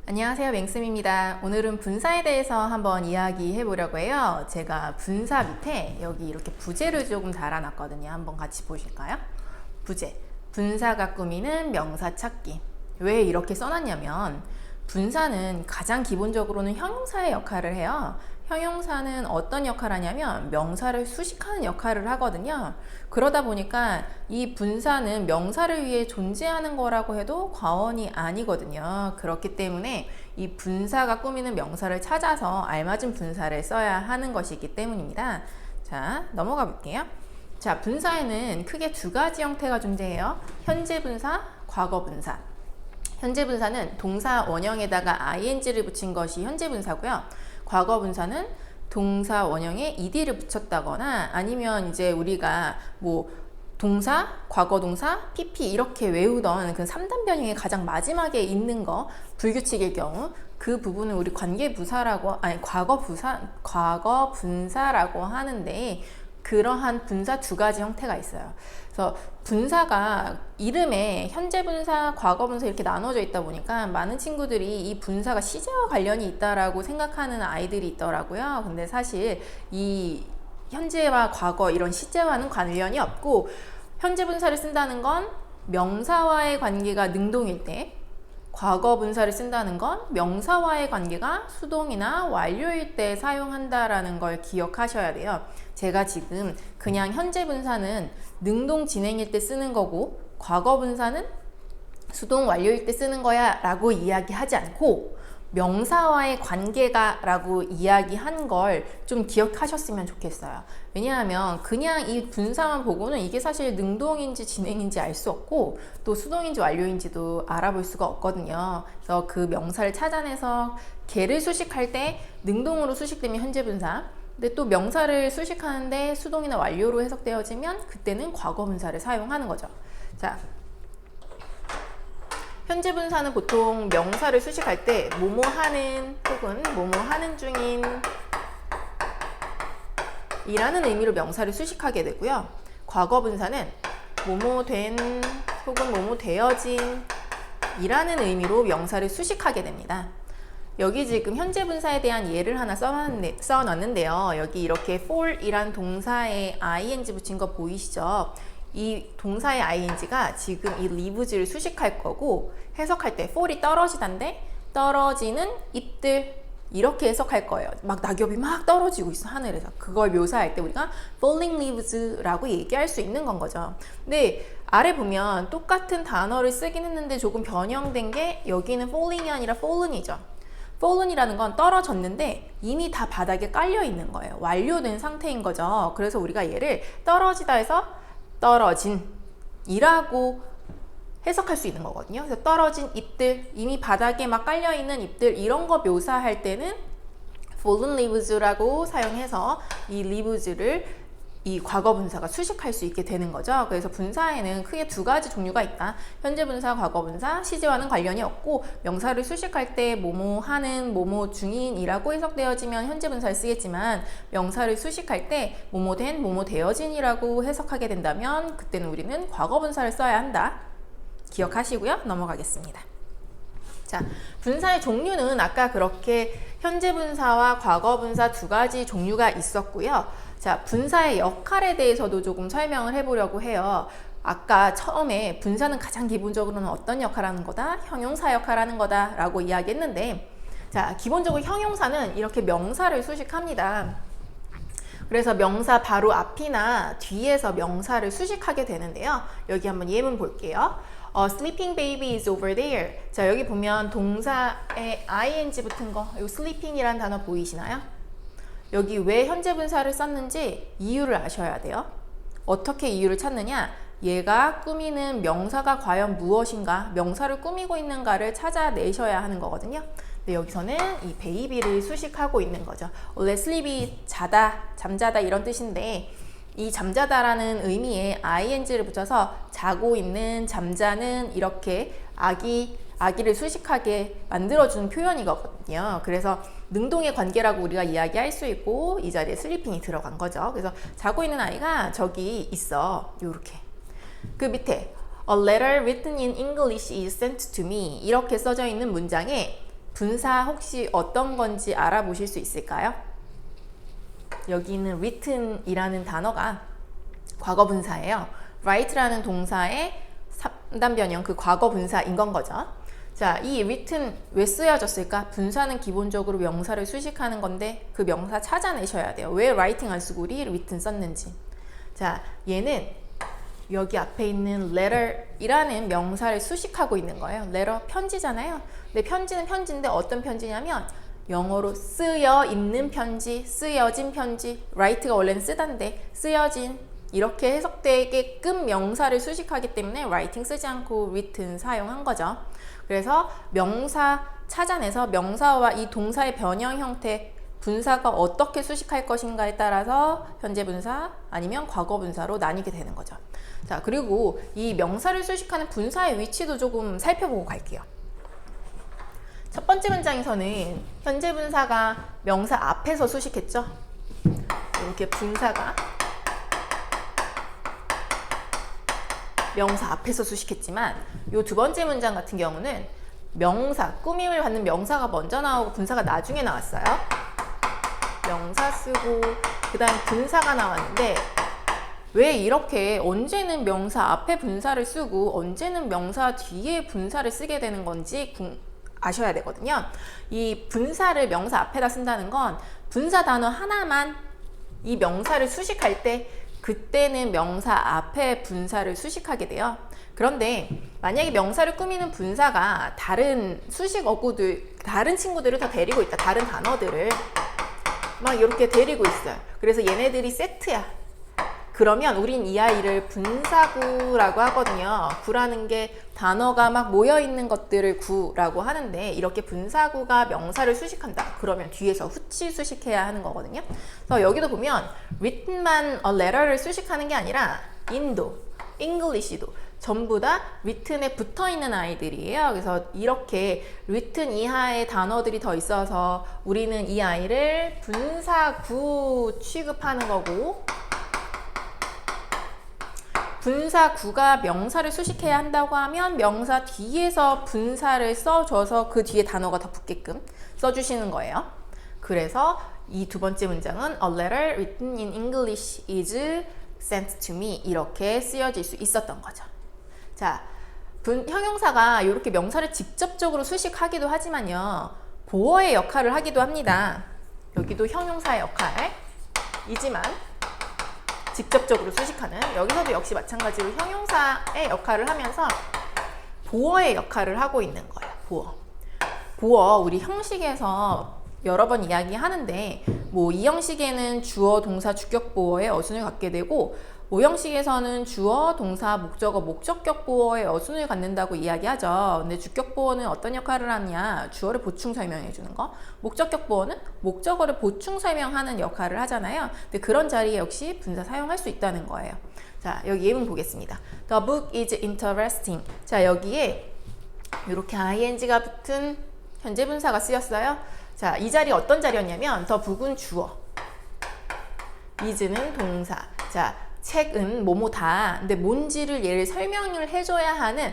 안녕하세요, 맹쌤입니다. 오늘은 분사에 대해서 한번 이야기해 보려고 해요. 제가 분사 밑에 여기 이렇게 부제를 조금 달아놨거든요. 한번 같이 보실까요? 부제, 분사가 꾸미는 명사 찾기. 왜 이렇게 써놨냐면 분사는 가장 기본적으로는 형용사의 역할을 해요. 형용사는 어떤 역할을 하냐면 명사를 수식하는 역할을 하거든요. 그러다 보니까 이 분사는 명사를 위해 존재하는 거라고 해도 과언이 아니거든요. 그렇기 때문에 이 분사가 꾸미는 명사를 찾아서 알맞은 분사를 써야 하는 것이기 때문입니다. 자, 넘어가 볼게요. 자, 분사에는 크게 두 가지 형태가 존재해요. 현재 분사, 과거 분사. 현재 분사는 동사 원형에다가 ing를 붙인 것이 현재 분사고요. 과거 분사는 동사 원형에 ed를 붙였다거나 아니면 이제 우리가 뭐 동사, 과거 동사, pp 이렇게 외우던 그 3단 변형의 가장 마지막에 있는 거 불규칙일 경우 그 부분을 우리 관계 부사라고 과거 분사라고 하는데 그러한 분사 두 가지 형태가 있어요. 그래서 분사가 이름에 현재 분사, 과거 분사 이렇게 나눠져 있다 보니까 많은 친구들이 이 분사가 시제와 관련이 있다라고 생각하는 아이들이 있더라고요. 근데 사실 이 현재와 과거 이런 시제와는 관련이 없고 현재 분사를 쓴다는 건 명사와의 관계가 능동일 때 과거 분사를 쓴다는 건 명사와의 관계가 수동이나 완료일 때 사용한다라는 걸 기억하셔야 돼요. 제가 지금 그냥 현재 분사는 능동 진행일 때 쓰는 거고 과거 분사는 수동 완료일 때 쓰는 거야 라고 이야기하지 않고 명사와의 관계가 라고 이야기한 걸 좀 기억하셨으면 좋겠어요. 왜냐하면 그냥 이 분사만 보고는 이게 사실 능동인지 진행인지 알 수 없고 또 수동인지 완료인지도 알아볼 수가 없거든요. 그래서 그 명사를 찾아내서 걔를 수식할 때 능동으로 수식되면 현재 분사, 근데 또 명사를 수식하는데 수동이나 완료로 해석되어지면 그때는 과거 분사를 사용하는 거죠. 자, 현재 분사는 보통 명사를 수식할 때 뭐뭐 하는 혹은 뭐뭐 하는 중인 이라는 의미로 명사를 수식하게 되고요. 과거 분사는 뭐뭐 된 혹은 뭐뭐 되어진 이라는 의미로 명사를 수식하게 됩니다. 여기 지금 현재 분사에 대한 예를 하나 써놨는데요. 여기 이렇게 fall 이란 동사에 ing 붙인 거 보이시죠? 이 동사의 ing가 지금 이 lives를 수식할 거고 해석할 때 fall이 떨어지단데 떨어지는 잎들 이렇게 해석할 거예요. 막 낙엽이 막 떨어지고 있어 하늘에서. 그걸 묘사할 때 우리가 falling leaves라고 얘기할 수 있는 건 거죠. 근데 아래 보면 똑같은 단어를 쓰긴 했는데 조금 변형된 게 여기는 falling이 아니라 fallen이죠. fallen이라는 건 떨어졌는데 이미 다 바닥에 깔려 있는 거예요. 완료된 상태인 거죠. 그래서 우리가 얘를 떨어지다 해서 떨어진 이라고 해석할 수 있는 거거든요. 그래서 떨어진 잎들, 이미 바닥에 막 깔려있는 잎들 이런 거 묘사할 때는 fallen leaves라고 사용해서 이 leaves를 이 과거 분사가 수식할 수 있게 되는 거죠. 그래서 분사에는 크게 두 가지 종류가 있다. 현재 분사, 과거 분사, 시제와는 관련이 없고 명사를 수식할 때 뭐뭐 하는, 뭐뭐 중인이라고 해석되어지면 현재 분사를 쓰겠지만 명사를 수식할 때 뭐뭐 된, 뭐뭐 되어진이라고 해석하게 된다면 그때는 우리는 과거 분사를 써야 한다. 기억하시고요. 넘어가겠습니다. 자, 분사의 종류는 아까 그렇게 현재 분사와 과거 분사 두 가지 종류가 있었고요. 자, 분사의 역할에 대해서도 조금 설명을 해보려고 해요. 아까 처음에 분사는 가장 기본적으로는 어떤 역할을 하는 거다? 형용사 역할을 하는 거다 라고 이야기했는데 자, 기본적으로 형용사는 이렇게 명사를 수식합니다. 그래서 명사 바로 앞이나 뒤에서 명사를 수식하게 되는데요. 여기 한번 예문 볼게요. Sleeping baby is over there. 자, 여기 보면 동사에 ing 붙은 거, 이 sleeping이라는 단어 보이시나요? 여기 왜 현재 분사를 썼는지 이유를 아셔야 돼요. 어떻게 이유를 찾느냐? 얘가 꾸미는 명사가 과연 무엇인가, 명사를 꾸미고 있는가를 찾아내셔야 하는 거거든요. 근데 여기서는 이 베이비를 수식하고 있는 거죠. 원래 sleep이 자다, 잠자다 이런 뜻인데 이 잠자다라는 의미에 ing를 붙여서 자고 있는, 잠자는 이렇게 아기를 수식하게 만들어주는 표현이거든요. 그래서 능동의 관계라고 우리가 이야기할 수 있고 이 자리에 슬리핑이 들어간 거죠. 그래서 자고 있는 아이가 저기 있어. 요렇게. 그 밑에 A letter written in English is sent to me 이렇게 써져 있는 문장에 분사 혹시 어떤 건지 알아보실 수 있을까요? 여기 있는 written이라는 단어가 과거 분사예요. write라는 동사의 3단 변형, 그 과거 분사인 건 거죠. 자, 이 written 왜 쓰여졌을까? 분사는 기본적으로 명사를 수식하는 건데 그 명사 찾아내셔야 돼요. 왜 writing 안 쓰고 written 썼는지. 자, 얘는 여기 앞에 있는 letter이라는 명사를 수식하고 있는 거예요. letter, 편지잖아요. 근데 편지는 편지인데 어떤 편지냐면 영어로 쓰여 있는 편지, 쓰여진 편지, write가 원래는 쓰다인데 쓰여진, 이렇게 해석되게끔 명사를 수식하기 때문에 writing 쓰지 않고 written 사용한 거죠. 그래서 명사 찾아내서 명사와 이 동사의 변형 형태, 분사가 어떻게 수식할 것인가에 따라서 현재 분사 아니면 과거 분사로 나뉘게 되는 거죠. 자, 그리고 이 명사를 수식하는 분사의 위치도 조금 살펴보고 갈게요. 첫 번째 문장에서는 현재 분사가 명사 앞에서 수식했죠. 이렇게 분사가 명사 앞에서 수식했지만 이 두 번째 문장 같은 경우는 명사, 꾸밈을 받는 명사가 먼저 나오고 분사가 나중에 나왔어요. 명사 쓰고 그 다음 분사가 나왔는데 왜 이렇게 언제는 명사 앞에 분사를 쓰고 언제는 명사 뒤에 분사를 쓰게 되는 건지 아셔야 되거든요. 이 분사를 명사 앞에다 쓴다는 건 분사 단어 하나만 이 명사를 수식할 때 그때는 명사 앞에 분사를 수식하게 돼요. 그런데 만약에 명사를 꾸미는 분사가 다른 수식 어구들, 다른 친구들을 다 데리고 있다. 다른 단어들을 막 이렇게 데리고 있어요. 그래서 얘네들이 세트야. 그러면 우린 이 아이를 분사구라고 하거든요. 구라는 게 단어가 막 모여있는 것들을 구라고 하는데 이렇게 분사구가 명사를 수식한다. 그러면 뒤에서 후치 수식해야 하는 거거든요. 그래서 여기도 보면 written만 a letter를 수식하는 게 아니라 in도, English도 전부 다 written에 붙어있는 아이들이에요. 그래서 이렇게 written 이하의 단어들이 더 있어서 우리는 이 아이를 분사구 취급하는 거고 분사구가 명사를 수식해야 한다고 하면 명사 뒤에서 분사를 써줘서 그 뒤에 단어가 더 붙게끔 써주시는 거예요. 그래서 이 두 번째 문장은 A letter written in English is sent to me 이렇게 쓰여질 수 있었던 거죠. 자, 형용사가 이렇게 명사를 직접적으로 수식하기도 하지만요. 보어의 역할을 하기도 합니다. 여기도 형용사의 역할이지만 직접적으로 수식하는 여기서도 역시 마찬가지로 형용사의 역할을 하면서 보어의 역할을 하고 있는 거예요. 보어 우리 형식에서 여러 번 이야기하는데 뭐 이 형식에는 주어, 동사, 주격 보어의 어순을 갖게 되고 모 형식에서는 주어, 동사, 목적어, 목적격 보어의 어순을 갖는다고 이야기하죠. 근데 주격 보어는 어떤 역할을 하냐? 주어를 보충 설명해 주는 거. 목적격 보어는 목적어를 보충 설명하는 역할을 하잖아요. 근데 그런 자리에 역시 분사 사용할 수 있다는 거예요. 자, 여기 예문 보겠습니다. The book is interesting. 자, 여기에 이렇게 ing가 붙은 현재 분사가 쓰였어요. 자, 이 자리 어떤 자리였냐면 the book은 주어, is는 동사. 자, 책은 뭐뭐다. 근데 뭔지를 얘를 설명을 해줘야 하는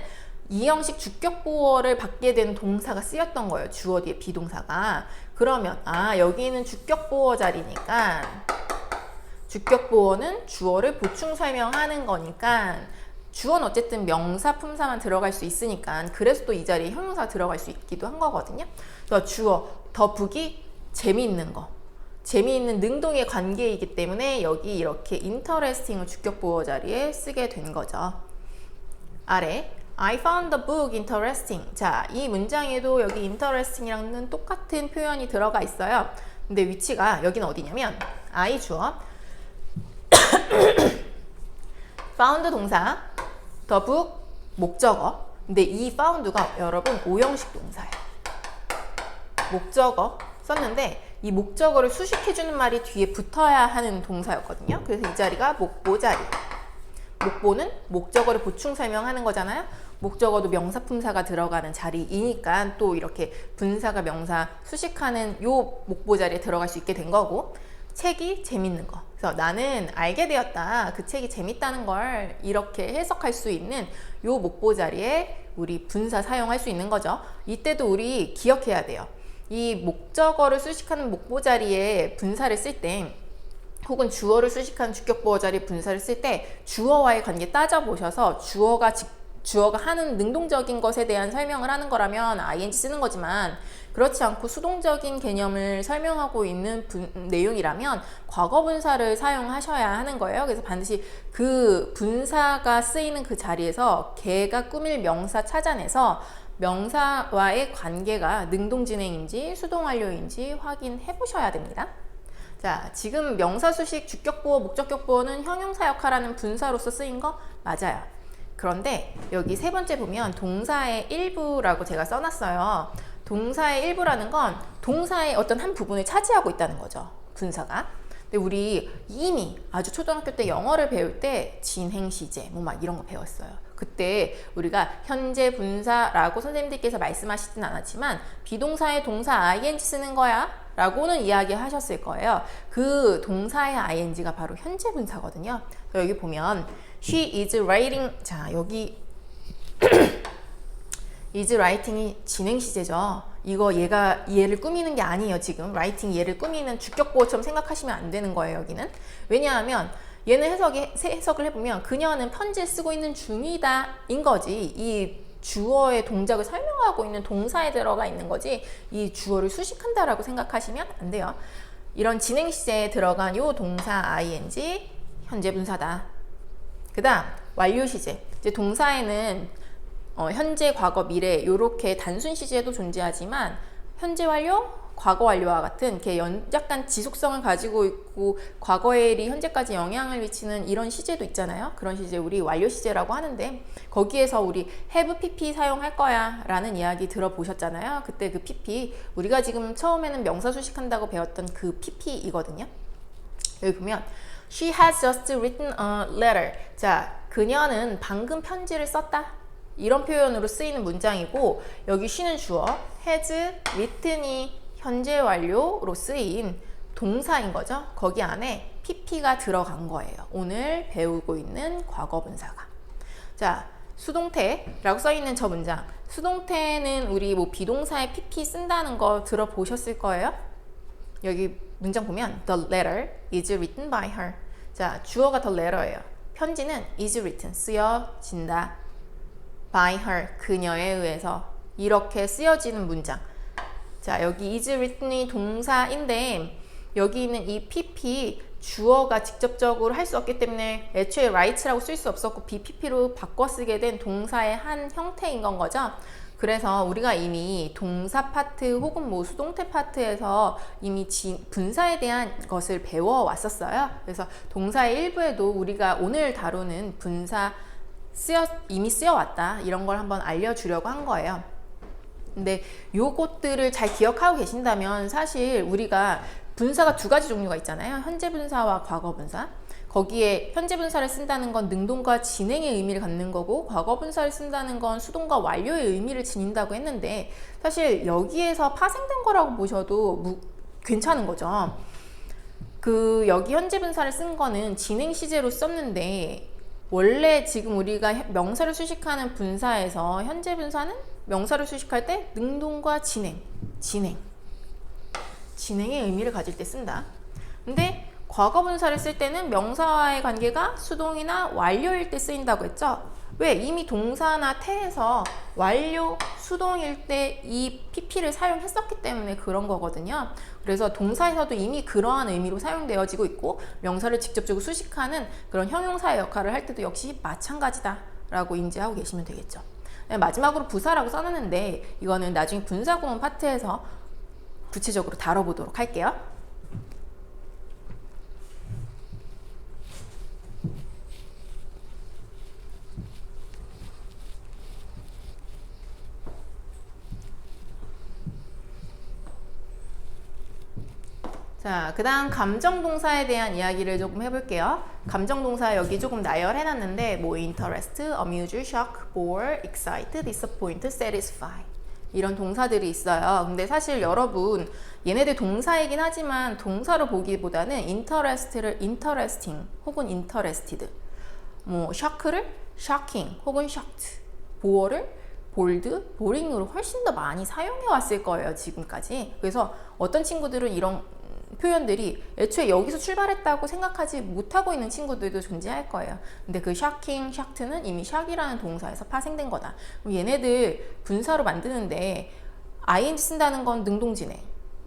이 형식 주격 보어를 받게 된 동사가 쓰였던 거예요. 주어 뒤에 비동사가. 그러면 여기는 주격 보어 자리니까 주격 보어는 주어를 보충 설명하는 거니까 주어는 어쨌든 명사 품사만 들어갈 수 있으니까 그래서 또 이 자리에 형용사가 들어갈 수 있기도 한 거거든요. 그래서 주어, 더 북이 재미있는 거. 재미있는 능동의 관계이기 때문에 여기 이렇게 interesting을 주격 보어 자리에 쓰게 된 거죠. 아래 I found the book interesting. 자, 이 문장에도 여기 interesting이랑은 똑같은 표현이 들어가 있어요. 근데 위치가 여기는 어디냐면 I 주어 found 동사 the book 목적어. 근데 이 found가 여러분 오형식 동사예요. 목적어 썼는데 이 목적어를 수식해주는 말이 뒤에 붙어야 하는 동사였거든요. 그래서 이 자리가 목보 자리. 목보는 목적어를 보충 설명하는 거잖아요. 목적어도 명사 품사가 들어가는 자리이니까 또 이렇게 분사가 명사 수식하는 요 목보 자리에 들어갈 수 있게 된 거고 책이 재밌는 거. 그래서 나는 알게 되었다. 그 책이 재밌다는 걸 이렇게 해석할 수 있는 요 목보 자리에 우리 분사 사용할 수 있는 거죠. 이때도 우리 기억해야 돼요. 이 목적어를 수식하는 목보 자리에 분사를 쓸 때, 혹은 주어를 수식하는 주격보어 자리에 분사를 쓸 때 주어와의 관계 따져보셔서 주어가 하는 능동적인 것에 대한 설명을 하는 거라면 ing 쓰는 거지만, 그렇지 않고 수동적인 개념을 설명하고 있는 내용이라면 과거 분사를 사용하셔야 하는 거예요. 그래서 반드시 그 분사가 쓰이는 그 자리에서 걔가 꾸밀 명사 찾아내서 명사와의 관계가 능동진행인지 수동완료인지 확인해 보셔야 됩니다. 자, 지금 명사 수식 주격보어, 목적격보어는 형용사 역할하는 분사로서 쓰인 거 맞아요. 그런데 여기 세 번째 보면 동사의 일부라고 제가 써놨어요. 동사의 일부라는 건 동사의 어떤 한 부분을 차지하고 있다는 거죠, 분사가. 근데 우리 이미 아주 초등학교 때 영어를 배울 때 진행시제 뭐 막 이런 거 배웠어요. 그때 우리가 현재 분사라고 선생님들께서 말씀하시진 않았지만 비동사의 동사 ing 쓰는 거야 라고는 이야기 하셨을 거예요. 그 동사의 ing가 바로 현재 분사거든요. 여기 보면 she is writing, 자 여기 is writing이 진행시제죠. 이거 얘를 꾸미는 게 아니에요. 지금 writing 얘를 꾸미는 주격보어처럼 생각하시면 안 되는 거예요. 여기는. 왜냐하면 얘는 해석을 해보면 그녀는 편지를 쓰고 있는 중이다 인 거지. 이 주어의 동작을 설명하고 있는 동사에 들어가 있는 거지 이 주어를 수식한다라고 생각하시면 안 돼요. 이런 진행시제에 들어간 요 동사 ing 현재 분사다. 그 다음 완료시제. 이제 동사에는 현재, 과거, 미래 이렇게 단순 시제도 존재하지만 현재 완료, 과거 완료와 같은 이렇게 약간 지속성을 가지고 있고 과거의 일이 현재까지 영향을 미치는 이런 시제도 있잖아요. 그런 시제 우리 완료 시제라고 하는데 거기에서 우리 have pp 사용할 거야 라는 이야기 들어보셨잖아요. 그때 그 pp 우리가 지금 처음에는 명사 수식한다고 배웠던 그 pp이거든요. 여기 보면 She has just written a letter. 자, 그녀는 방금 편지를 썼다. 이런 표현으로 쓰이는 문장이고 여기 she는 주어, has written이 현재 완료로 쓰인 동사인 거죠. 거기 안에 pp가 들어간 거예요. 오늘 배우고 있는 과거분사가. 자, 수동태라고 써있는 저 문장. 수동태는 우리 뭐 비동사에 pp 쓴다는 거 들어보셨을 거예요. 여기 문장 보면 The letter is written by her. 자, 주어가 the letter예요. 편지는 is written, 쓰여진다. by her, 그녀에 의해서. 이렇게 쓰여지는 문장. 자, 여기 is written이 동사인데 여기 있는 이 pp 주어가 직접적으로 할 수 없기 때문에 애초에 write라고 쓸 수 없었고 bpp로 바꿔 쓰게 된 동사의 한 형태인 건 거죠. 그래서 우리가 이미 동사 파트 혹은 뭐 수동태 파트에서 이미 분사에 대한 것을 배워왔었어요. 그래서 동사의 일부에도 우리가 오늘 다루는 분사 이미 쓰여왔다. 이런 걸 한번 알려주려고 한 거예요. 근데 요것들을 잘 기억하고 계신다면 사실 우리가 분사가 두 가지 종류가 있잖아요. 현재 분사와 과거 분사. 거기에 현재 분사를 쓴다는 건 능동과 진행의 의미를 갖는 거고 과거 분사를 쓴다는 건 수동과 완료의 의미를 지닌다고 했는데 사실 여기에서 파생된 거라고 보셔도 괜찮은 거죠. 여기 현재 분사를 쓴 거는 진행 시제로 썼는데 원래 지금 우리가 명사를 수식하는 분사에서 현재 분사는 명사를 수식할 때 능동과 진행의 의미를 가질 때 쓴다. 근데 과거 분사를 쓸 때는 명사와의 관계가 수동이나 완료일 때 쓰인다고 했죠. 왜? 이미 동사나 태에서 완료, 수동일 때 이 pp를 사용했었기 때문에 그런 거거든요. 그래서 동사에서도 이미 그러한 의미로 사용되어지고 있고 명사를 직접적으로 수식하는 그런 형용사의 역할을 할 때도 역시 마찬가지다 라고 인지하고 계시면 되겠죠. 마지막으로 부사라고 써놨는데 이거는 나중에 분사구문 파트에서 구체적으로 다뤄보도록 할게요. 자, 그 다음 감정동사에 대한 이야기를 조금 해볼게요. 감정동사 여기 조금 나열해놨는데 뭐 interest, amuse, shock, bore, excite, disappoint, satisfy 이런 동사들이 있어요. 근데 사실 여러분 얘네들 동사이긴 하지만 동사로 보기보다는 interest를 interesting 혹은 interested, 뭐 shock를 shocking 혹은 shocked, bore를 볼드, 보링으로 훨씬 더 많이 사용해 왔을 거예요, 지금까지. 그래서 어떤 친구들은 이런 표현들이 애초에 여기서 출발했다고 생각하지 못하고 있는 친구들도 존재할 거예요. 근데 그 shocking, shocked는 이미 shock이라는 동사에서 파생된 거다. 그럼 얘네들 분사로 만드는데 ing 쓴다는 건 능동진행,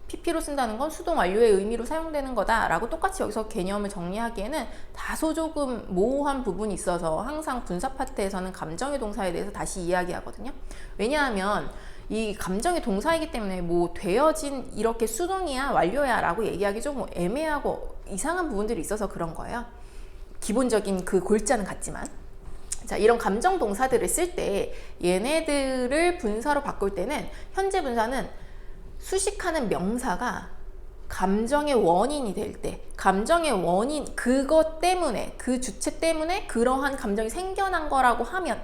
pp로 쓴다는 건 수동 완료의 의미로 사용되는 거다라고 똑같이 여기서 개념을 정리하기에는 다소 조금 모호한 부분이 있어서 항상 분사 파트에서는 감정의 동사에 대해서 다시 이야기하거든요. 왜냐하면 이 감정의 동사이기 때문에 뭐 되어진 이렇게 수동이야 완료야 라고 얘기하기 좀 애매하고 이상한 부분들이 있어서 그런 거예요. 기본적인 그 골자는 같지만. 자, 이런 감정 동사들을 쓸 때 얘네들을 분사로 바꿀 때는 현재 분사는 수식하는 명사가 감정의 원인이 될 때, 감정의 원인, 그것 때문에, 그 주체 때문에 그러한 감정이 생겨난 거라고 하면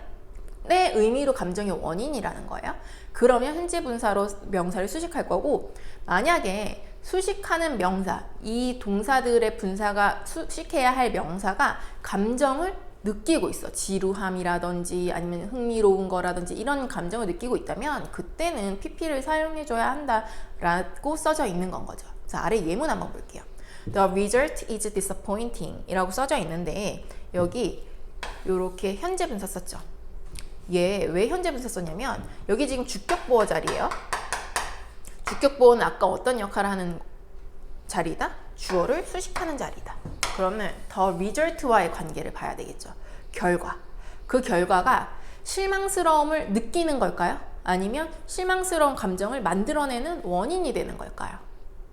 의 의미로 감정의 원인이라는 거예요. 그러면 현재 분사로 명사를 수식할 거고, 만약에 수식하는 명사, 이 동사들의 분사가 수식해야 할 명사가 감정을 느끼고 있어. 지루함이라든지 아니면 흥미로운 거라든지 이런 감정을 느끼고 있다면 그때는 pp를 사용해줘야 한다라고 써져 있는 건 거죠. 자, 아래 예문 한번 볼게요. The result is disappointing 이라고 써져 있는데 여기 이렇게 현재 분사 썼죠. 얘 왜 현재 분사 썼냐면 여기 지금 주격보어 자리예요. 주격보어는 아까 어떤 역할을 하는 자리다? 주어를 수식하는 자리다. 그러면 the result와의 관계를 봐야 되겠죠. 결과. 그 결과가 실망스러움을 느끼는 걸까요? 아니면 실망스러운 감정을 만들어내는 원인이 되는 걸까요?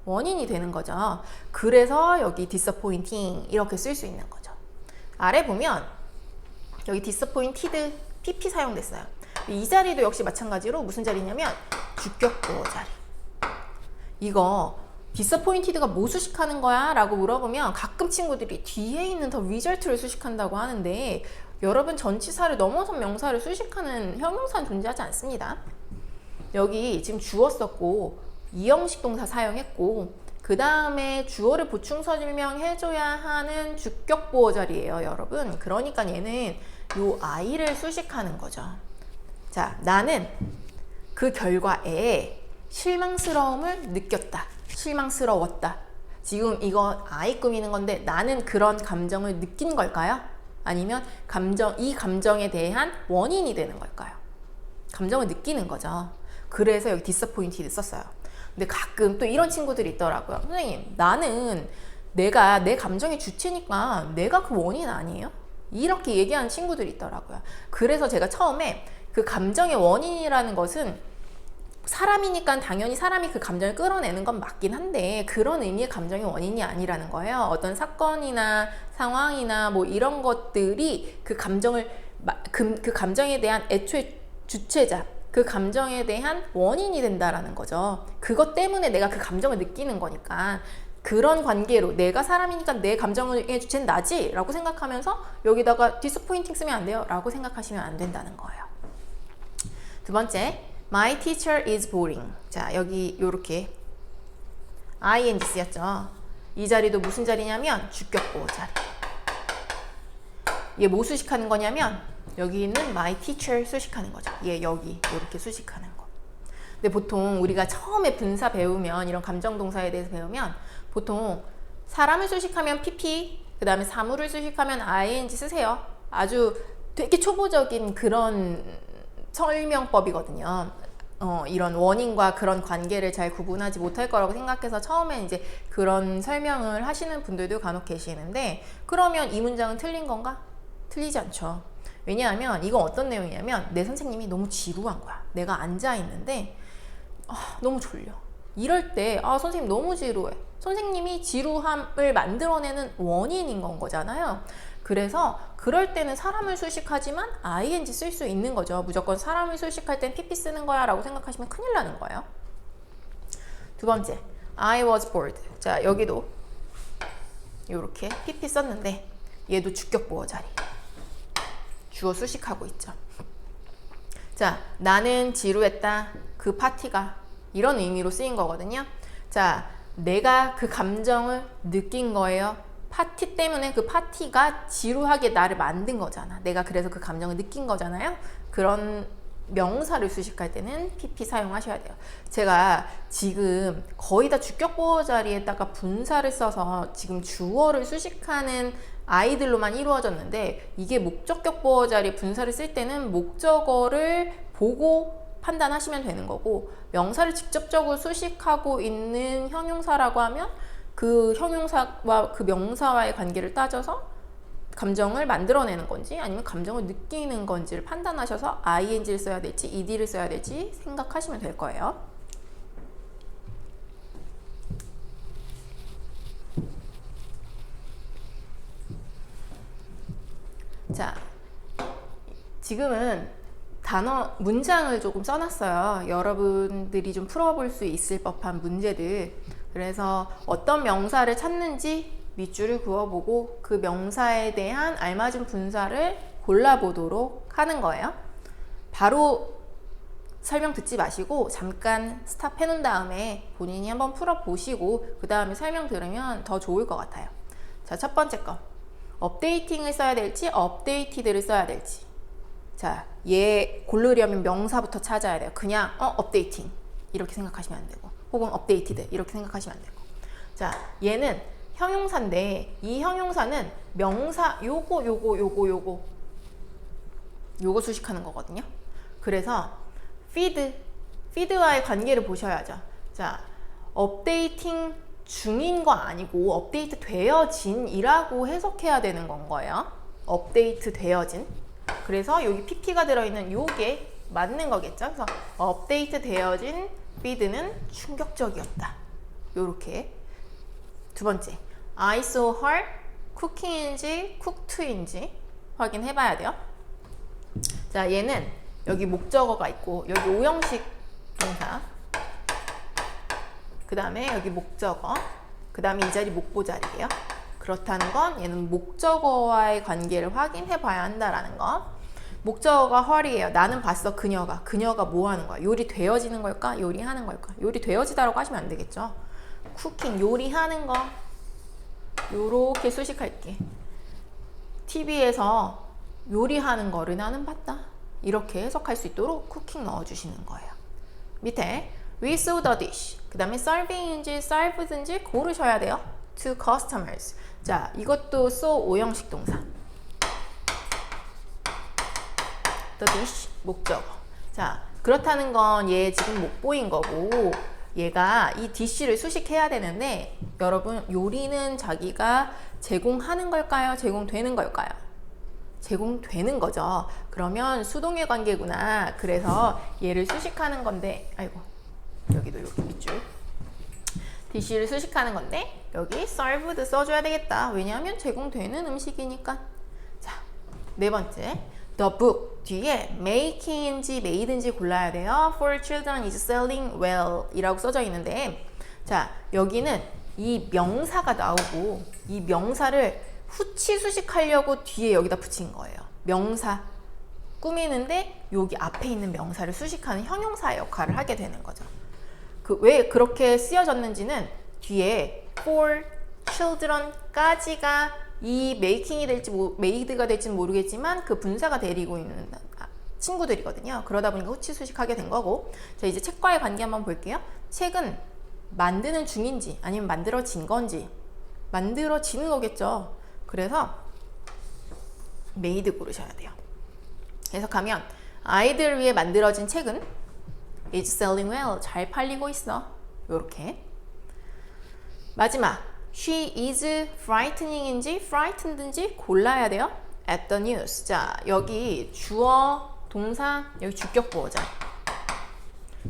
원인이 되는 거죠. 그래서 여기 disappointing 이렇게 쓸 수 있는 거죠. 아래 보면 여기 disappointed pp 사용됐어요. 이 자리도 역시 마찬가지로 무슨 자리냐면 주격보어 자리. 이거 disappointed가 뭐 수식하는 거야? 라고 물어보면 가끔 친구들이 뒤에 있는 더 result를 수식한다고 하는데 여러분 전치사를 넘어선 명사를 수식하는 형용사는 존재하지 않습니다. 여기 지금 주어 썼고 이형식 동사 사용했고 그 다음에 주어를 보충 설명해줘야 하는 주격보어 자리예요, 여러분. 그러니까 얘는 요 I를 수식하는 거죠. 자, 나는 그 결과에 실망스러움을 느꼈다. 실망스러웠다. 지금 이거 I 꾸미는 건데 나는 그런 감정을 느낀 걸까요? 아니면 이 감정에 대한 원인이 되는 걸까요? 감정을 느끼는 거죠. 그래서 여기 disappointed 썼어요. 근데 가끔 또 이런 친구들이 있더라고요. 선생님, 나는 내가 내 감정의 주체니까 내가 그 원인 아니에요? 이렇게 얘기하는 친구들이 있더라고요. 그래서 제가 처음에 그 감정의 원인이라는 것은 사람이니까 당연히 사람이 그 감정을 끌어내는 건 맞긴 한데 그런 의미의 감정의 원인이 아니라는 거예요. 어떤 사건이나 상황이나 뭐 이런 것들이 그 감정을 그 감정에 대한 애초에 주체자, 그 감정에 대한 원인이 된다라는 거죠. 그것 때문에 내가 그 감정을 느끼는 거니까 그런 관계로 내가 사람이니까 내 감정의 주체는 나지 라고 생각하면서 여기다가 disappointing 쓰면 안 돼요 라고 생각하시면 안 된다는 거예요. 두 번째, My teacher is boring. 자, 여기 요렇게 ing 쓰였죠. 이 자리도 무슨 자리냐면 주격보어 자리. 얘 뭐 수식하는 거냐면 여기 있는 my teacher 수식하는 거죠. 얘 여기 이렇게 수식하는 거. 근데 보통 우리가 처음에 분사 배우면 이런 감정 동사에 대해서 배우면 보통 사람을 수식하면 pp, 그 다음에 사물을 수식하면 ing 쓰세요. 아주 되게 초보적인 그런 설명법이거든요. 이런 원인과 그런 관계를 잘 구분하지 못할 거라고 생각해서 처음에 이제 그런 설명을 하시는 분들도 간혹 계시는데 그러면 이 문장은 틀린 건가? 틀리지 않죠. 왜냐하면 이건 어떤 내용이냐면 내 선생님이 너무 지루한 거야. 내가 앉아 있는데 너무 졸려. 이럴 때 선생님 너무 지루해. 선생님이 지루함을 만들어내는 원인인 건 거잖아요. 그래서 그럴 때는 사람을 수식하지만 ing 쓸 수 있는 거죠. 무조건 사람을 수식할 땐 pp 쓰는 거야 라고 생각하시면 큰일 나는 거예요. 두 번째, I was bored. 자, 여기도 이렇게 pp 썼는데 얘도 주격보어 자리. 주어 수식하고 있죠. 자, 나는 지루했다. 그 파티가 이런 의미로 쓰인 거거든요. 자, 내가 그 감정을 느낀 거예요. 파티 때문에 그 파티가 지루하게 나를 만든 거잖아. 내가 그래서 그 감정을 느낀 거잖아요. 그런 명사를 수식할 때는 PP 사용하셔야 돼요. 제가 지금 거의 다 주격보호 자리에다가 분사를 써서 지금 주어를 수식하는 아이들로만 이루어졌는데, 이게 목적격 보호 자리 분사를 쓸 때는 목적어를 보고 판단하시면 되는 거고, 명사를 직접적으로 수식하고 있는 형용사라고 하면 그 형용사와 그 명사와의 관계를 따져서 감정을 만들어내는 건지 아니면 감정을 느끼는 건지를 판단하셔서 ing를 써야 될지 ed를 써야 될지 생각하시면 될 거예요. 자, 지금은 문장을 조금 써놨어요. 여러분들이 좀 풀어볼 수 있을 법한 문제들. 그래서 어떤 명사를 찾는지 밑줄을 그어보고 그 명사에 대한 알맞은 분사를 골라보도록 하는 거예요. 바로 설명 듣지 마시고 잠깐 스탑 해놓은 다음에 본인이 한번 풀어보시고 그 다음에 설명 들으면 더 좋을 것 같아요. 자, 첫 번째 거. 업데이팅을 써야 될지 업데이티드를 써야 될지. 자, 얘 고르려면 명사부터 찾아야 돼요. 그냥 업데이팅 이렇게 생각하시면 안 되고, 혹은 업데이티드 이렇게 생각하시면 안 되고. 자, 얘는 형용사인데 이 형용사는 명사 요거 수식하는 거거든요. 그래서 feed와의 관계를 보셔야죠. 자, 업데이팅 중인 거 아니고 업데이트 되어진이라고 해석해야 되는 건 거예요. 업데이트 되어진. 그래서 여기 pp가 들어있는 요게 맞는 거겠죠. 그래서 업데이트 되어진 feed는 충격적이었다. 요렇게. 두 번째, I saw her cooking인지 cookto인지 확인해 봐야 돼요. 자, 얘는 여기 목적어가 있고 여기 오형식 동사, 그 다음에 여기 목적어, 그 다음에 이 자리 목보 자리예요. 그렇다는 건 얘는 목적어와의 관계를 확인해 봐야 한다라는 거. 목적어가 her이에요. 나는 봤어. 그녀가 뭐 하는 거야? 요리 되어지는 걸까? 요리하는 걸까? 요리 되어지다라고 하시면 안 되겠죠. 쿠킹, 요리하는 거. 요렇게 수식할게. TV에서 요리하는 거를 나는 봤다. 이렇게 해석할 수 있도록 쿠킹 넣어주시는 거예요. 밑에 we saw the dish. 그 다음에 serving인지 served인지 고르셔야 돼요. to customers. 자, 이것도 saw 오형식 동사. the dish 목적어. 자, 그렇다는 건 얘 지금 목보인 거고, 얘가 이 dish를 수식해야 되는데, 여러분 요리는 자기가 제공하는 걸까요? 제공되는 걸까요? 제공되는 거죠. 그러면 수동의 관계구나. 그래서 얘를 수식하는 건데, 아이고, 여기도 여기 밑줄. dish를 수식하는 건데 여기 served 써줘야 되겠다. 왜냐하면 제공되는 음식이니까. 자, 네 번째, the book 뒤에 making인지 made인지 골라야 돼요. For children is selling well 이라고 써져 있는데, 자, 여기는 이 명사가 나오고 이 명사를 후치 수식하려고 뒤에 여기다 붙인 거예요. 명사 꾸미는데 여기 앞에 있는 명사를 수식하는 형용사의 역할을 하게 되는 거죠. 왜 그렇게 쓰여졌는지는 뒤에 for children까지가 이 making이 될지 made가 될지는 모르겠지만 그 분사가 데리고 있는 친구들이거든요. 그러다 보니까 후치 수식하게 된 거고. 자, 이제 책과의 관계 한번 볼게요. 책은 만드는 중인지 아니면 만들어진 건지. 만들어지는 거겠죠. 그래서 made 고르셔야 돼요. 해석하면 아이들을 위해 만들어진 책은 is selling well. 잘 팔리고 있어. 요렇게. 마지막, she is frightening인지 frightened인지 골라야 돼요. at the news. 자, 여기 주어, 동사, 여기 주격 보호자.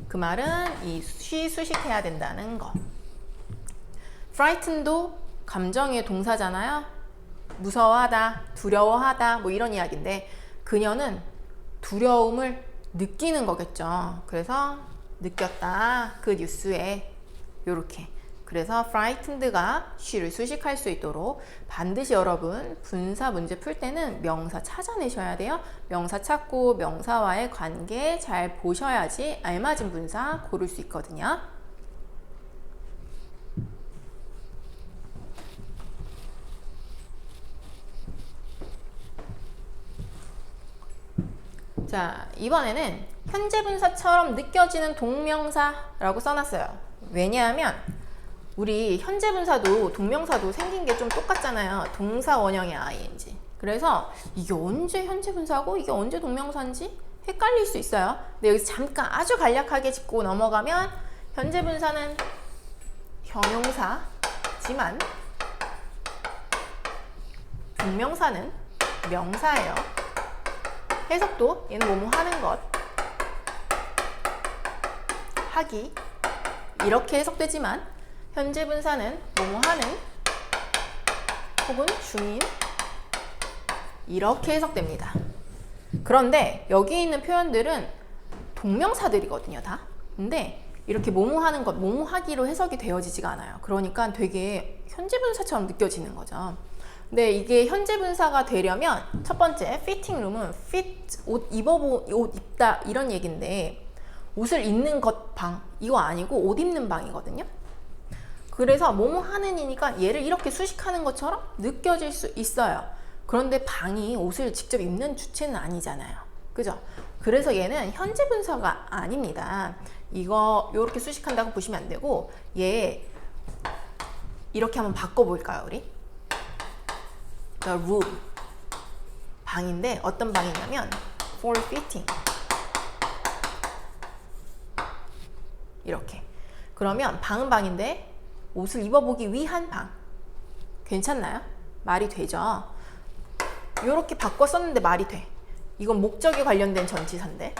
그 말은 이 she 수식해야 된다는 거. frightened도 감정의 동사잖아요. 무서워하다, 두려워하다, 뭐 이런 이야기인데, 그녀는 두려움을 느끼는 거겠죠. 그래서 느꼈다, 그 뉴스에. 요렇게. 그래서 frightened가 she를 수식할 수 있도록 반드시 여러분 분사 문제 풀 때는 명사 찾아내셔야 돼요. 명사 찾고 명사와의 관계 잘 보셔야지 알맞은 분사 고를 수 있거든요. 자, 이번에는 현재 분사처럼 느껴지는 동명사라고 써놨어요. 왜냐하면 우리 현재 분사도 동명사도 생긴 게 좀 똑같잖아요. 동사 원형의 ing. 그래서 이게 언제 현재 분사고 이게 언제 동명사인지 헷갈릴 수 있어요. 근데 여기서 잠깐 아주 간략하게 짚고 넘어가면 현재 분사는 형용사지만 동명사는 명사예요. 해석도 얘는 뭐뭐 하는 것, 하기 이렇게 해석되지만 현재 분사는 뭐뭐 하는 혹은 중인 이렇게 해석됩니다. 그런데 여기 있는 표현들은 동명사들이거든요, 다. 근데 이렇게 뭐뭐 하는 것, 뭐뭐 하기로 해석이 되어지지가 않아요. 그러니까 되게 현재 분사처럼 느껴지는 거죠. 근데 이게 현재 분사가 되려면 첫 번째 fitting room은 fit, 옷 입다 이런 얘기인데 옷을 입는 것 방 이거 아니고 옷 입는 방이거든요. 그래서 뭐뭐 하는이니까 얘를 이렇게 수식하는 것처럼 느껴질 수 있어요. 그런데 방이 옷을 직접 입는 주체는 아니잖아요. 그죠? 그래서 얘는 현재 분사가 아닙니다. 이거 이렇게 수식한다고 보시면 안 되고 얘 이렇게 한번 바꿔볼까요, 우리? The room 방인데 어떤 방이냐면 for fitting 이렇게. 그러면 방은 방인데 옷을 입어보기 위한 방. 괜찮나요? 말이 되죠? 이렇게 바꿔 썼는데 말이 돼. 이건 목적에 관련된 전치사인데.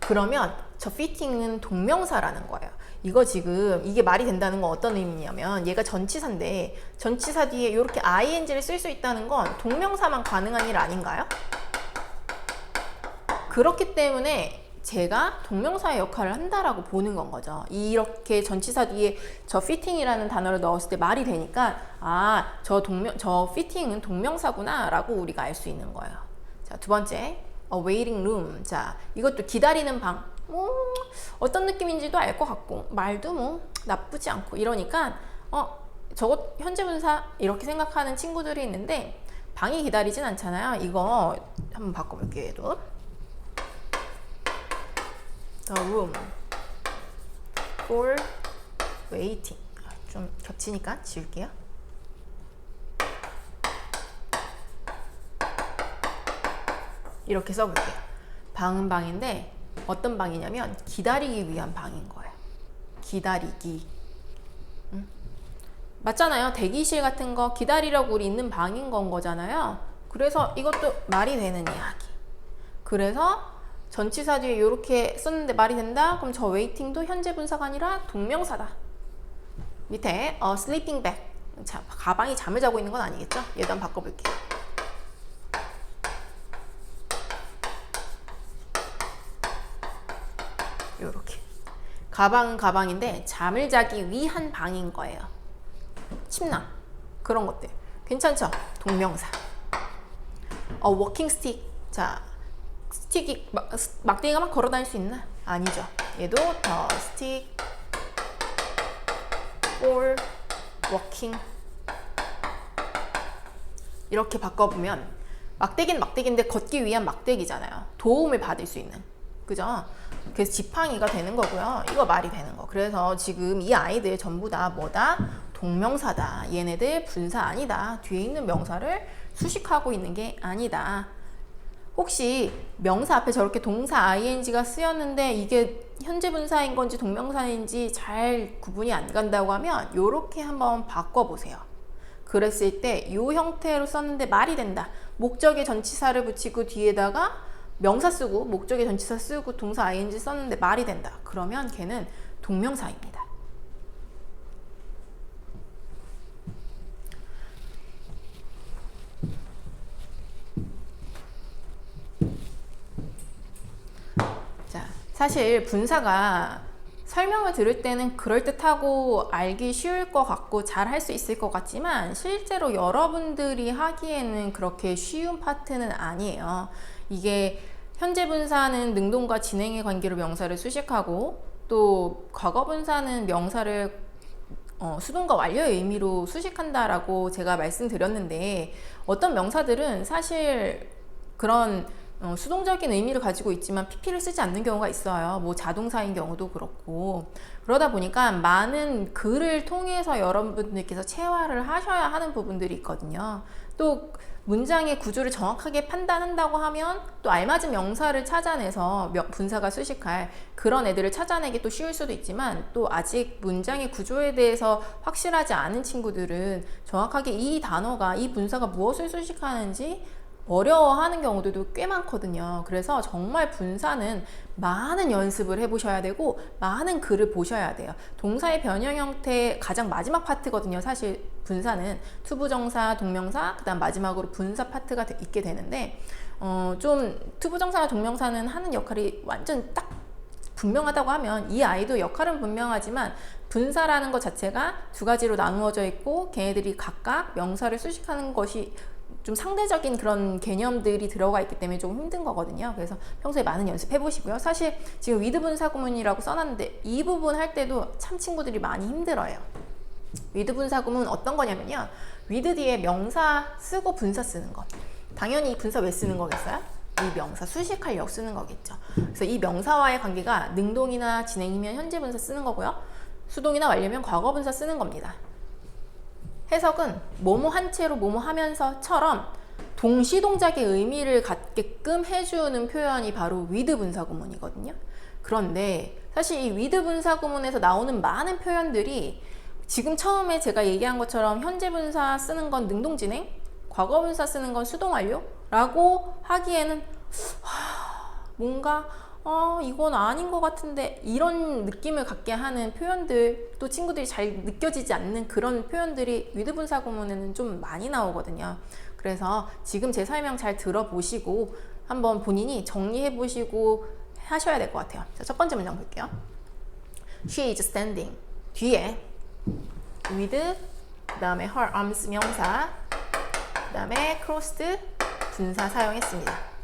그러면 저 fitting은 동명사라는 거예요. 이거 지금 이게 말이 된다는 건 어떤 의미냐면 얘가 전치사인데 전치사 뒤에 이렇게 ing를 쓸 수 있다는 건 동명사만 가능한 일 아닌가요? 그렇기 때문에 제가 동명사의 역할을 한다라고 보는 건 거죠. 이렇게 전치사 뒤에 저 fitting이라는 단어를 넣었을 때 말이 되니까 아, 저 fitting은 동명사구나 라고 우리가 알 수 있는 거예요. 자, 두 번째 a waiting room. 자, 이것도 기다리는 방. 어떤 느낌인지도 알 것 같고 말도 뭐 나쁘지 않고 이러니까 저것 현재 분사 이렇게 생각하는 친구들이 있는데 방이 기다리진 않잖아요. 이거 한번 바꿔볼게요. 얘도 The room for waiting. 좀 겹치니까 지울게요. 이렇게 써볼게요. 방은 방인데 어떤 방이냐면 기다리기 위한 방인 거예요. 기다리기. 맞잖아요. 대기실 같은 거 기다리려고 우리 있는 방인 건 거잖아요. 그래서 이것도 말이 되는 이야기. 그래서 전치사 뒤에 이렇게 썼는데 말이 된다? 그럼 저 웨이팅도 현재 분사가 아니라 동명사다. 밑에 sleeping bag. 자, 가방이 잠을 자고 있는 건 아니겠죠? 얘도 한번 바꿔볼게요. 요렇게. 가방은 가방인데 잠을 자기 위한 방인 거예요. 침낭. 그런 것들. 괜찮죠? 동명사. walking stick. 자, 스틱이 막대기가 막 걸어 다닐 수 있나? 아니죠. 얘도 the stick for walking 이렇게 바꿔보면 막대기는 막대기인데 걷기 위한 막대기잖아요. 도움을 받을 수 있는. 그죠? 그래서 지팡이가 되는 거고요. 이거 말이 되는 거. 그래서 지금 이 아이들 전부 다 뭐다? 동명사다. 얘네들 분사 아니다. 뒤에 있는 명사를 수식하고 있는 게 아니다. 혹시 명사 앞에 저렇게 동사 ing가 쓰였는데 이게 현재 분사인 건지 동명사인지 잘 구분이 안 간다고 하면 이렇게 한번 바꿔보세요. 그랬을 때 이 형태로 썼는데 말이 된다. 목적의 전치사를 붙이고 뒤에다가 명사 쓰고 목적의 전치사 쓰고 동사 ing 썼는데 말이 된다. 그러면 걔는 동명사입니다. 사실 분사가 설명을 들을 때는 그럴듯하고 알기 쉬울 것 같고 잘 할 수 있을 것 같지만 실제로 여러분들이 하기에는 그렇게 쉬운 파트는 아니에요. 이게 현재 분사는 능동과 진행의 관계로 명사를 수식하고 또 과거 분사는 명사를 수동과 완료의 의미로 수식한다라고 제가 말씀드렸는데 어떤 명사들은 사실 그런 수동적인 의미를 가지고 있지만 PP를 쓰지 않는 경우가 있어요. 뭐 자동사인 경우도 그렇고. 그러다 보니까 많은 글을 통해서 여러분들께서 체화를 하셔야 하는 부분들이 있거든요. 또 문장의 구조를 정확하게 판단한다고 하면 또 알맞은 명사를 찾아내서 분사가 수식할 그런 애들을 찾아내기 또 쉬울 수도 있지만, 또 아직 문장의 구조에 대해서 확실하지 않은 친구들은 정확하게 이 단어가, 이 분사가 무엇을 수식하는지 어려워하는 경우들도 꽤 많거든요. 그래서 정말 분사는 많은 연습을 해보셔야 되고 많은 글을 보셔야 돼요. 동사의 변형 형태의 가장 마지막 파트거든요. 사실 분사는 투부정사, 동명사, 그 다음 마지막으로 분사 파트가 있게 되는데, 좀 투부정사나 동명사는 하는 역할이 완전 딱 분명하다고 하면 이 아이도 역할은 분명하지만 분사라는 것 자체가 두 가지로 나누어져 있고 걔네들이 각각 명사를 수식하는 것이 좀 상대적인 그런 개념들이 들어가 있기 때문에 조금 힘든 거거든요. 그래서 평소에 많은 연습해 보시고요. 사실 지금 위드 분사 구문이라고 써놨는데 이 부분 할 때도 참 친구들이 많이 힘들어요. 위드 분사 구문은 어떤 거냐면요, 위드 뒤에 명사 쓰고 분사 쓰는 거. 당연히 이 분사 왜 쓰는 거겠어요? 이 명사 수식할 역 쓰는 거겠죠. 그래서 이 명사와의 관계가 능동이나 진행이면 현재 분사 쓰는 거고요, 수동이나 완료면 과거 분사 쓰는 겁니다. 해석은 뭐뭐 한 채로 뭐뭐 하면서처럼 동시 동작의 의미를 갖게끔 해주는 표현이 바로 위드 분사 구문이거든요. 그런데 사실 이 위드 분사 구문에서 나오는 많은 표현들이 지금 처음에 제가 얘기한 것처럼 현재 분사 쓰는 건 능동 진행, 과거 분사 쓰는 건 수동 완료라고 하기에는 뭔가 이건 아닌 것 같은데, 이런 느낌을 갖게 하는 표현들, 또 친구들이 잘 느껴지지 않는 그런 표현들이 위드 분사 구문에는 좀 많이 나오거든요. 그래서 지금 제 설명 잘 들어보시고 한번 본인이 정리해 보시고 하셔야 될 것 같아요. 자, 첫 번째 문장 볼게요. She is standing. 뒤에 with, 그 다음에 her arms 명사, 그 다음에 crossed 분사 사용했습니다.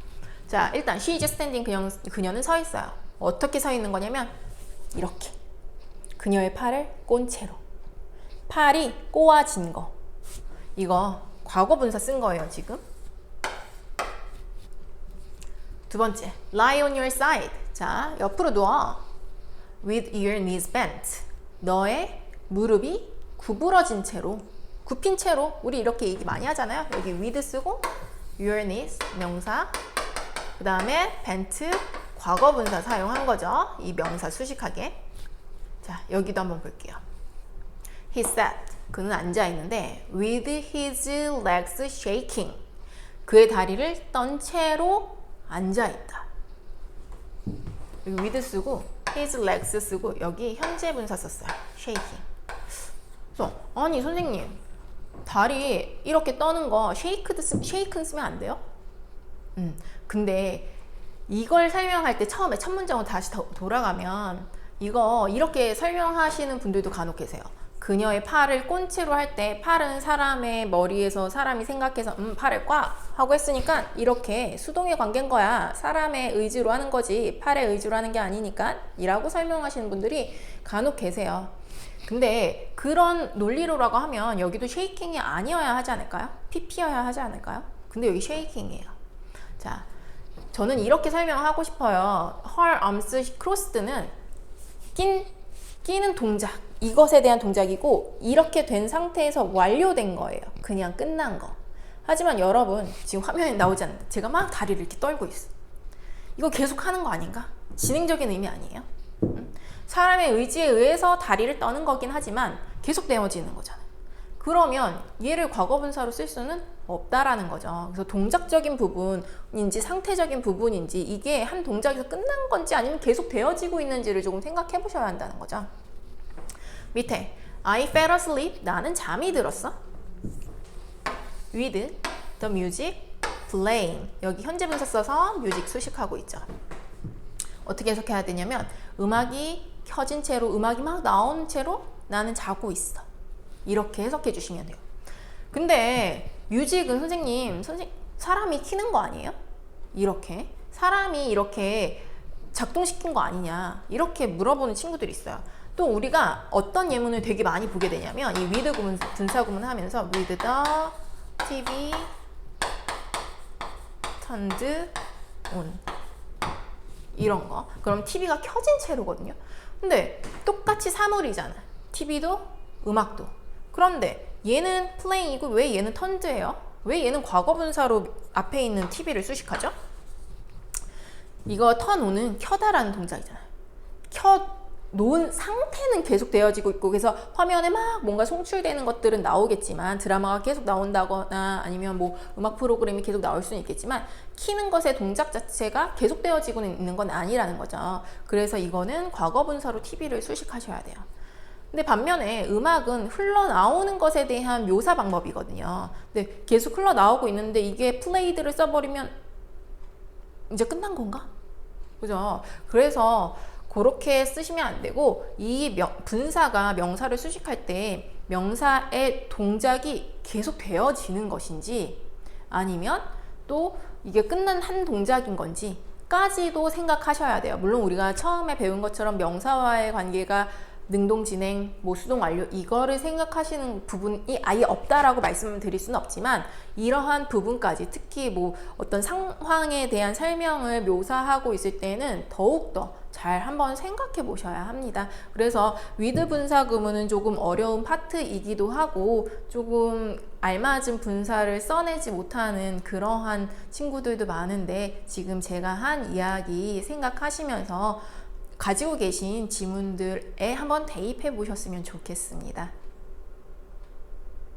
자, 일단 she is standing, 그녀는 서 있어요. 어떻게 서 있는 거냐면 이렇게 그녀의 팔을 꼰 채로, 팔이 꼬아진 거, 이거 과거 분사 쓴 거예요 지금. 두 번째, lie on your side. 자, 옆으로 누워. with your knees bent. 너의 무릎이 구부러진 채로, 굽힌 채로. 우리 이렇게 얘기 많이 하잖아요. 여기 with 쓰고 your knees 명사, 그 다음에 bent 과거 분사 사용한 거죠. 이 명사 수식하게. 자, 여기도 한번 볼게요. He sat. 그는 앉아 있는데 with his legs shaking. 그의 다리를 떤 채로 앉아 있다. 여기 with 쓰고 his legs 쓰고 여기 현재 분사 썼어요. shaking. 그래서 아니 선생님, 다리 이렇게 떠는 거 shaken 쓰면 안 돼요? 근데 이걸 설명할 때 처음에 첫 문장으로 다시 돌아가면 이거 이렇게 설명하시는 분들도 간혹 계세요. 그녀의 팔을 꼰치로 할 때 팔은 사람의 머리에서 사람이 생각해서 팔을 꽉 하고 했으니까 이렇게 수동의 관계인 거야. 사람의 의지로 하는 거지 팔의 의지로 하는 게 아니니까 이라고 설명하시는 분들이 간혹 계세요. 근데 그런 논리로라고 하면 여기도 쉐이킹이 아니어야 하지 않을까요? PP여야 하지 않을까요? 근데 여기 쉐이킹이에요. 자, 저는 이렇게 설명하고 싶어요. her arms crossed는 끼는 동작, 이것에 대한 동작이고 이렇게 된 상태에서 완료된 거예요. 그냥 끝난 거. 하지만 여러분 지금 화면에 나오지 않는데 제가 막 다리를 이렇게 떨고 있어. 이거 계속 하는 거 아닌가? 진행적인 의미 아니에요? 사람의 의지에 의해서 다리를 떠는 거긴 하지만 계속 되어지는 거잖아요. 그러면 얘를 과거분사로 쓸 수는 없다라는 거죠. 그래서 동작적인 부분인지 상태적인 부분인지 이게 한 동작에서 끝난 건지 아니면 계속 되어지고 있는지를 조금 생각해 보셔야 한다는 거죠. 밑에 I fell asleep. 나는 잠이 들었어. with the music playing. 여기 현재 분사 써서 music 수식하고 있죠. 어떻게 해석해야 되냐면 음악이 켜진 채로, 음악이 막 나온 채로 나는 자고 있어. 이렇게 해석해 주시면 돼요. 근데 뮤직은 선생님 사람이 키는 거 아니에요? 이렇게 사람이 이렇게 작동시킨 거 아니냐 이렇게 물어보는 친구들이 있어요. 또 우리가 어떤 예문을 되게 많이 보게 되냐면 이 with 구문, 분사 구문 하면서 with the TV turned 온. 이런 거. 그럼 TV가 켜진 채로거든요. 근데 똑같이 사물이잖아. TV도 음악도. 그런데 얘는 playing이고 왜 얘는 turned예요? 왜 얘는 과거분사로 앞에 있는 TV를 수식하죠? 이거 turn on은 켜다라는 동작이잖아요. 켜 놓은 상태는 계속 되어지고 있고, 그래서 화면에 막 뭔가 송출되는 것들은 나오겠지만, 드라마가 계속 나온다거나 아니면 뭐 음악 프로그램이 계속 나올 수는 있겠지만, 키는 것의 동작 자체가 계속 되어지고 있는 건 아니라는 거죠. 그래서 이거는 과거분사로 TV를 수식하셔야 돼요. 근데 반면에 음악은 흘러나오는 것에 대한 묘사 방법이거든요. 근데 계속 흘러나오고 있는데 이게 played를 써버리면 이제 끝난 건가? 그죠? 그래서 그렇게 쓰시면 안 되고, 이 분사가 명사를 수식할 때 명사의 동작이 계속 되어지는 것인지 아니면 또 이게 끝난 한 동작인 건지 까지도 생각하셔야 돼요. 물론 우리가 처음에 배운 것처럼 명사와의 관계가 능동 진행, 뭐 수동 완료, 이거를 생각하시는 부분이 아예 없다라고 말씀을 드릴 수는 없지만, 이러한 부분까지, 특히 뭐 어떤 상황에 대한 설명을 묘사하고 있을 때는 더욱더 잘 한번 생각해 보셔야 합니다. 그래서 with 분사 구문은 조금 어려운 파트이기도 하고, 조금 알맞은 분사를 써내지 못하는 그러한 친구들도 많은데, 지금 제가 한 이야기 생각하시면서 가지고 계신 지문들에 한번 대입해 보셨으면 좋겠습니다.